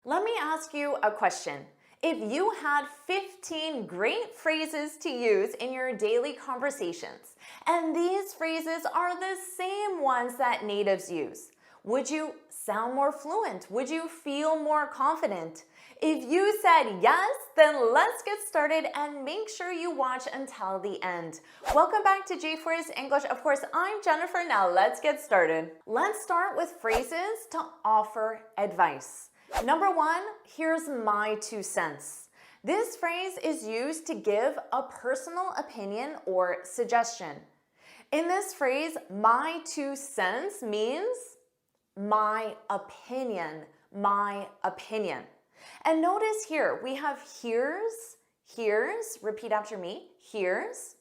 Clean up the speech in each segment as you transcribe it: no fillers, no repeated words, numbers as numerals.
Let me ask you a question. If you had 15 great phrases to use in your daily conversations, and these phrases are the same ones that natives use, would you sound more fluent? Would you feel more confident? If you said yes, then let's get started and make sure you watch until the end. Welcome back to JForrest English. Of course, I'm Jennifer. Now let's get started. Let's start with phrases to offer advice. Number one, here's my 2 cents. This phrase is used to give a personal opinion or suggestion. In this phrase, my 2 cents means my opinion, my opinion. And notice here, we have here's, repeat after me, here's.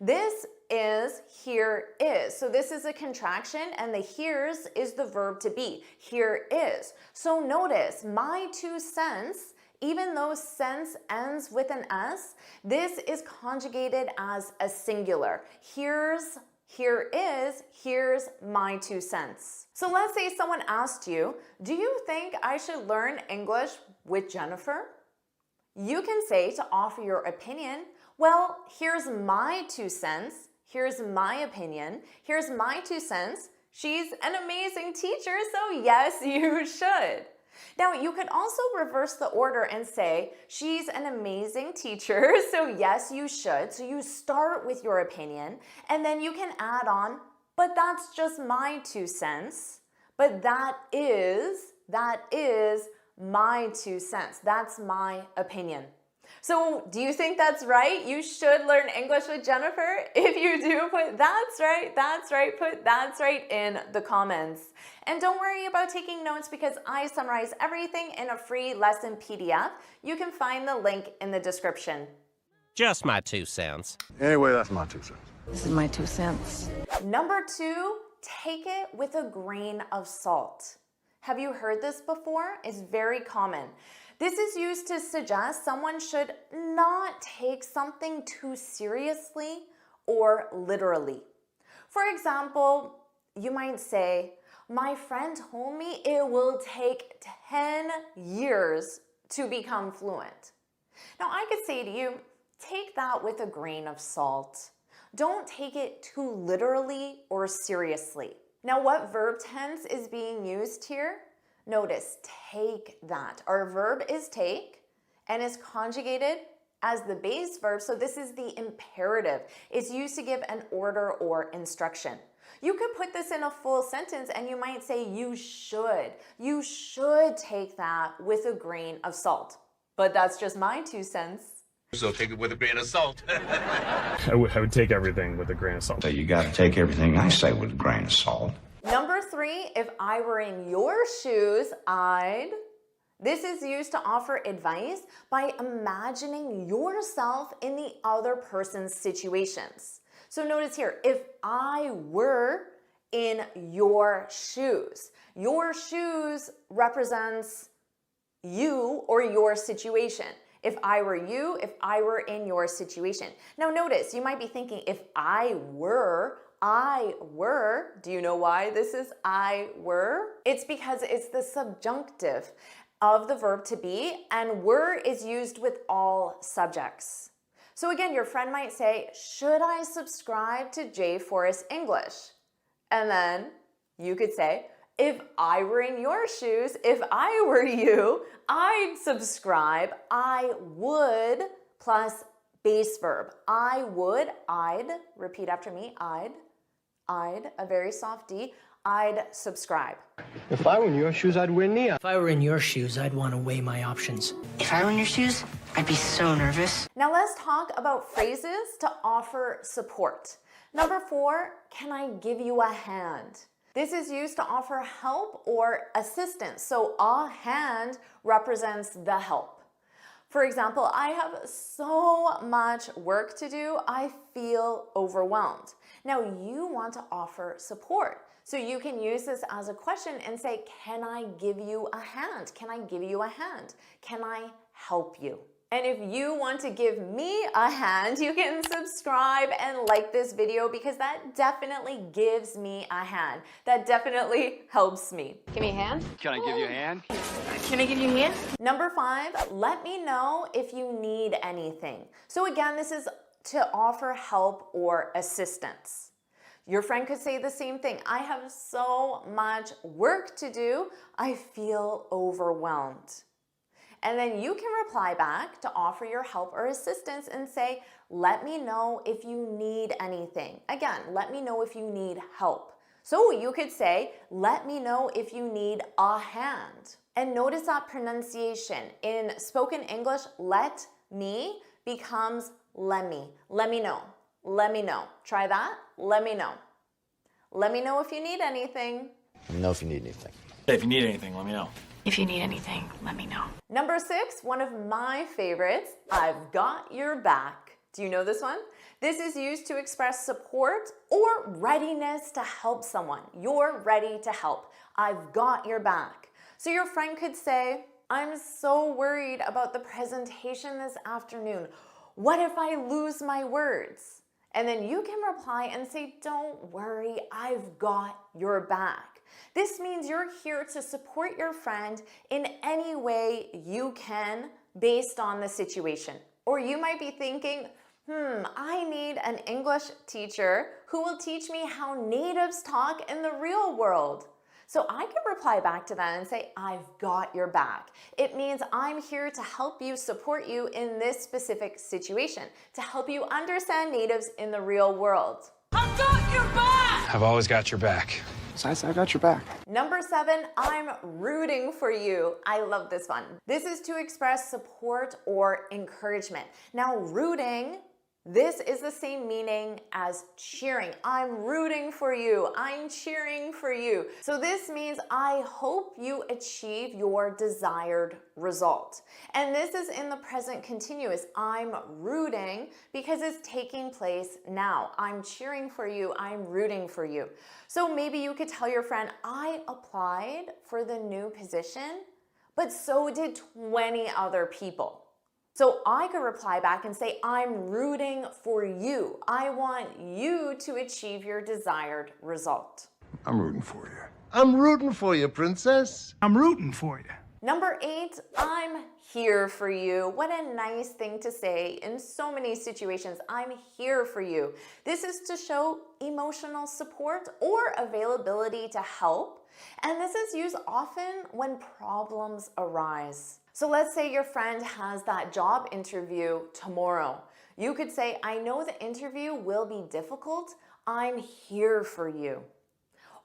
This is here is. So this is a contraction and the here's is the verb to be. Here is. So notice my 2 cents, even though cents ends with an S, this is conjugated as a singular. Here is, here's my 2 cents. So let's say someone asked you, do you think I should learn English with Jennifer? You can say, to offer your opinion, well, here's my 2 cents. Here's my opinion. Here's my 2 cents. She's an amazing teacher, so yes, you should. Now, you could also reverse the order and say, she's an amazing teacher, so yes, you should. So you start with your opinion, and then you can add on, but that's just my 2 cents. But that is my 2 cents. That's my opinion. So do you think that's right? You should learn English with Jennifer? If you do, put that's right, put that's right in the comments. And don't worry about taking notes because I summarize everything in a free lesson PDF. You can find the link in the description. Just my 2 cents. Anyway, that's my 2 cents. This is my 2 cents. Number 2, take it with a grain of salt. Have you heard this before? It's very common. This is used to suggest someone should not take something too seriously or literally. For example, you might say, my friend told me it will take 10 years to become fluent. Now I could say to you, take that with a grain of salt. Don't take it too literally or seriously. Now what verb tense is being used here? Notice, take that. Our verb is take and is conjugated as the base verb. So this is the imperative. It's used to give an order or instruction. You could put this in a full sentence and you might say you should. You should take that with a grain of salt. But that's just my 2 cents. So take it with a grain of salt. I would take everything with a grain of salt. So you got to take everything I say with a grain of salt. Number 3, if I were in your shoes, I'd. This is used to offer advice by imagining yourself in the other person's situations. So notice here, if I were in your shoes represents you or your situation. If I were you, if I were in your situation. Now notice, you might be thinking, if I were, do you know why this is I were? It's because it's the subjunctive of the verb to be, and were is used with all subjects. So again, your friend might say, should I subscribe to JForrest English? And then you could say, if I were in your shoes, if I were you, I'd subscribe, I would, plus base verb. I would, I'd, repeat after me, I'd, a very soft D, I'd subscribe. If I were in your shoes, I'd wear knee. If I were in your shoes, I'd want to weigh my options. If I were in your shoes, I'd be so nervous. Now let's talk about phrases to offer support. Number 4, can I give you a hand? This is used to offer help or assistance. So a hand represents the help. For example, I have so much work to do, I feel overwhelmed. Now you want to offer support. So you can use this as a question and say, can I give you a hand? Can I give you a hand? Can I help you? And if you want to give me a hand, you can subscribe and like this video because that definitely gives me a hand. That definitely helps me. Give me a hand. Can I give you a hand? Can I give you a hand? Number 5, let me know if you need anything. So again, this is to offer help or assistance. Your friend could say the same thing. I have so much work to do, I feel overwhelmed. And then you can reply back to offer your help or assistance and say, let me know if you need anything. Again, let me know if you need help. So you could say, let me know if you need a hand. And notice that pronunciation. In spoken English, let me becomes lemmy. Let me know. Let me know. Try that. Let me know. Let me know if you need anything. Let me know if you need anything. If you need anything, let me know. If you need anything, let me know. Number 6, one of my favorites, I've got your back. Do you know this one? This is used to express support or readiness to help someone. You're ready to help. I've got your back. So your friend could say, I'm so worried about the presentation this afternoon. What if I lose my words? And then you can reply and say, don't worry, I've got your back. This means you're here to support your friend in any way you can based on the situation. Or you might be thinking, I need an English teacher who will teach me how natives talk in the real world. So I can reply back to that and say, I've got your back. It means I'm here to help you, support you in this specific situation, to help you understand natives in the real world. I've got your back! I've always got your back. Besides, I got your back. Number 7, I'm rooting for you. I love this one. This is to express support or encouragement. Now, rooting, this is the same meaning as cheering. I'm rooting for you. I'm cheering for you. So this means I hope you achieve your desired result. And this is in the present continuous. I'm rooting because it's taking place now. I'm cheering for you. I'm rooting for you. So maybe you could tell your friend, I applied for the new position, but so did 20 other people. So I could reply back and say, I'm rooting for you. I want you to achieve your desired result. I'm rooting for you. I'm rooting for you, princess. I'm rooting for you. Number 8, I'm here for you. What a nice thing to say in so many situations. I'm here for you. This is to show emotional support or availability to help. And this is used often when problems arise. So let's say your friend has that job interview tomorrow. You could say, I know the interview will be difficult. I'm here for you.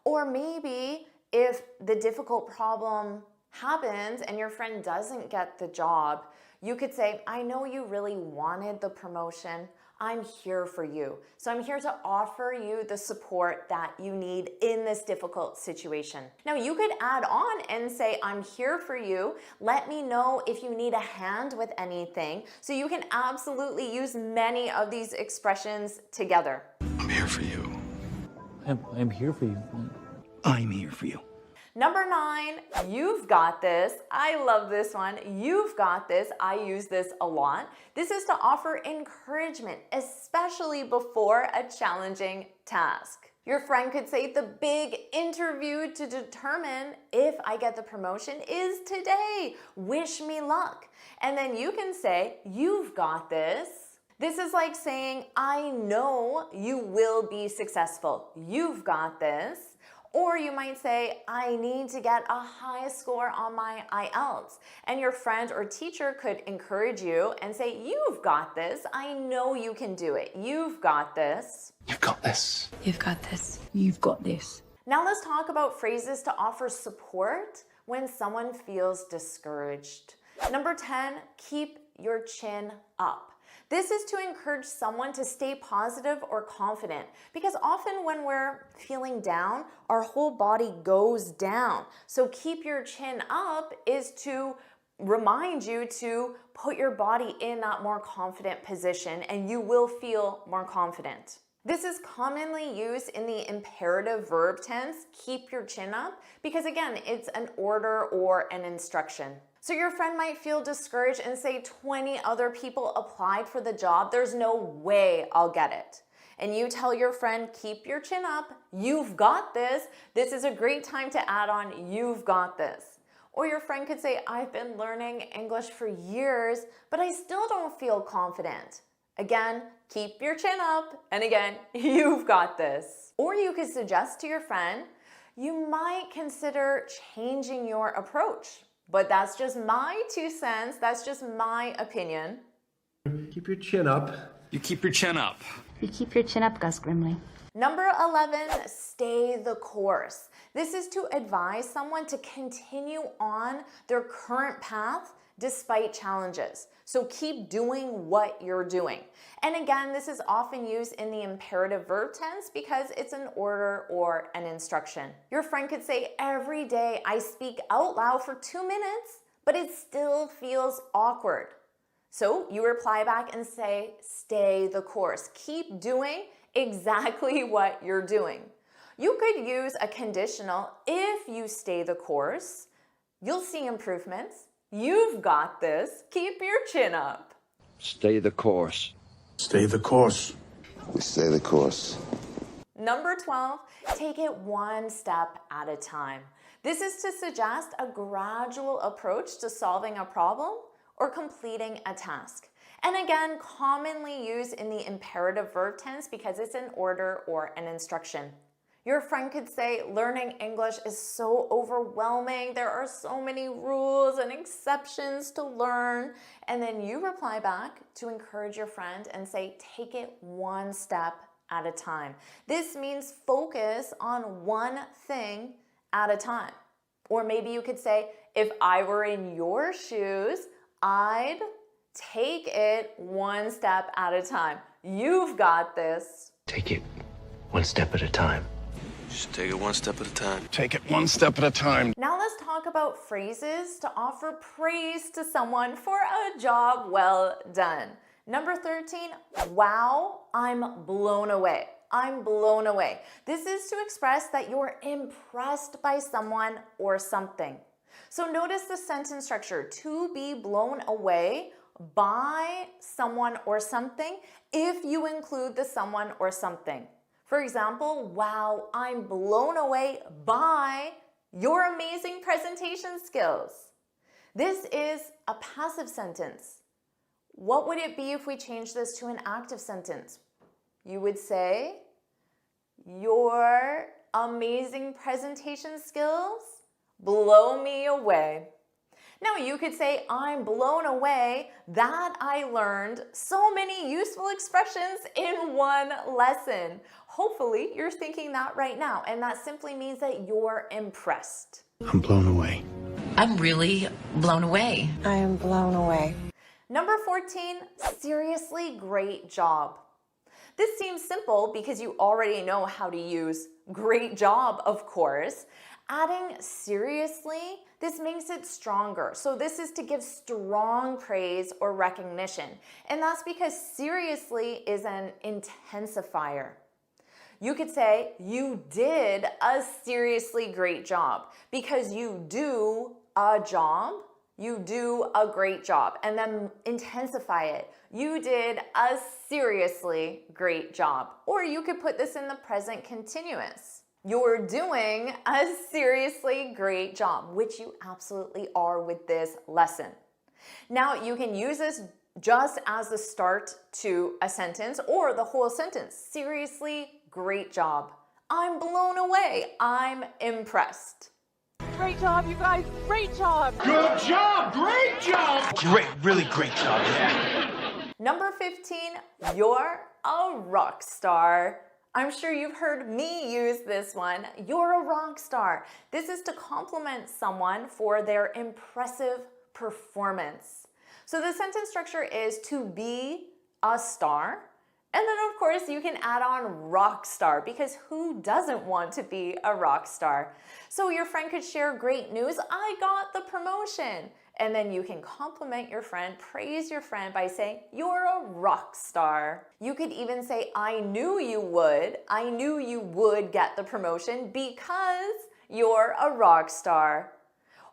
Or maybe if the difficult problem happens and your friend doesn't get the job, you could say, I know you really wanted the promotion. I'm here for you. So I'm here to offer you the support that you need in this difficult situation. Now you could add on and say, I'm here for you. Let me know if you need a hand with anything. So you can absolutely use many of these expressions together. I'm here for you. I'm here for you. I'm here for you. Number 9, you've got this. I love this one. You've got this. I use this a lot. This is to offer encouragement, especially before a challenging task. Your friend could say the big interview to determine if I get the promotion is today. Wish me luck. And then you can say, you've got this. This is like saying, I know you will be successful. You've got this. Or you might say, I need to get a high score on my IELTS. And your friend or teacher could encourage you and say, you've got this. I know you can do it. You've got this. You've got this. You've got this. You've got this. Now let's talk about phrases to offer support when someone feels discouraged. Number 10, keep your chin up. This is to encourage someone to stay positive or confident because often when we're feeling down, our whole body goes down. So keep your chin up is to remind you to put your body in that more confident position and you will feel more confident. This is commonly used in the imperative verb tense, keep your chin up, because again, it's an order or an instruction. So your friend might feel discouraged and say 20 other people applied for the job. There's no way I'll get it. And you tell your friend, keep your chin up, you've got this. This is a great time to add on, you've got this. Or your friend could say, I've been learning English for years, but I still don't feel confident. Again, keep your chin up. And again, you've got this. Or you could suggest to your friend, you might consider changing your approach. But that's just my 2 cents. That's just my opinion. Keep your chin up. You keep your chin up. You keep your chin up, Gus Grimley. Number 11, stay the course. This is to advise someone to continue on their current path despite challenges. So keep doing what you're doing. And again, this is often used in the imperative verb tense because it's an order or an instruction. Your friend could say, every day I speak out loud for 2 minutes, but it still feels awkward. So you reply back and say, stay the course. Keep doing exactly what you're doing. You could use a conditional, if you stay the course, you'll see improvements. You've got this. Keep your chin up. Stay the course. Stay the course. Stay the course. Number 12, take it one step at a time. This is to suggest a gradual approach to solving a problem or completing a task. And again, commonly used in the imperative verb tense because it's an order or an instruction. Your friend could say, learning English is so overwhelming. There are so many rules and exceptions to learn. And then you reply back to encourage your friend and say, take it one step at a time. This means focus on one thing at a time. Or maybe you could say, if I were in your shoes, I'd take it one step at a time. You've got this. Take it one step at a time. Just take it one step at a time. Take it one step at a time. Now let's talk about phrases to offer praise to someone for a job well done. Number 13, wow, I'm blown away. I'm blown away. This is to express that you're impressed by someone or something. So notice the sentence structure, to be blown away by someone or something if you include the someone or something. For example, wow, I'm blown away by your amazing presentation skills. This is a passive sentence. What would it be if we change this to an active sentence? You would say, your amazing presentation skills blow me away. Now you could say, I'm blown away that I learned so many useful expressions in one lesson. Hopefully you're thinking that right now, and that simply means that you're impressed. I'm blown away. I'm really blown away. I am blown away. Number 14, seriously great job. This seems simple because you already know how to use great job, of course. Adding seriously, this makes it stronger. So this is to give strong praise or recognition. And that's because seriously is an intensifier. You could say, you did a seriously great job, because you do a job, you do a great job, and then intensify it. You did a seriously great job. Or you could put this in the present continuous. You're doing a seriously great job, which you absolutely are with this lesson. Now you can use this just as the start to a sentence or the whole sentence. Seriously great job. I'm blown away. I'm impressed. Great job, you guys. Great job. Good job! Great job! Great, really great job. Number 15, you're a rock star. I'm sure you've heard me use this one. You're a rock star. This is to compliment someone for their impressive performance. So the sentence structure is to be a star. And then of course you can add on rock star, because who doesn't want to be a rock star? So your friend could share great news, I got the promotion. And then you can compliment your friend, praise your friend by saying, you're a rock star. You could even say, I knew you would get the promotion because you're a rock star.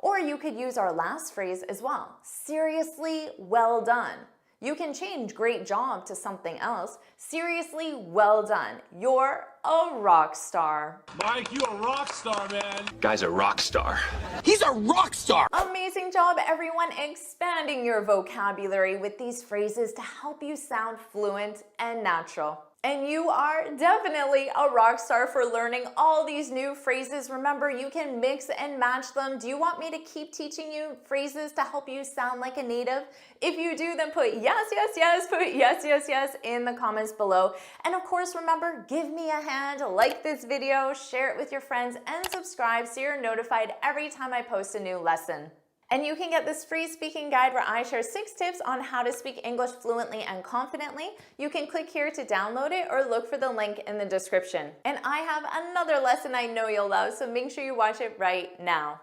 Or you could use our last phrase as well. Seriously, well done. You can change great job to something else. Seriously, well done. You're a rock star. Mike, you a rock star, man. Guy's a rock star. He's a rock star. Amazing job, everyone, expanding your vocabulary with these phrases to help you sound fluent and natural. And you are definitely a rock star for learning all these new phrases. Remember, you can mix and match them. Do you want me to keep teaching you phrases to help you sound like a native? If you do, then put yes, yes, yes, put yes, yes, yes in the comments below. And of course, remember, give me a hand, like this video, share it with your friends, and subscribe so you're notified every time I post a new lesson. And you can get this free speaking guide where I share 6 tips on how to speak English fluently and confidently. You can click here to download it or look for the link in the description. And I have another lesson I know you'll love, so make sure you watch it right now.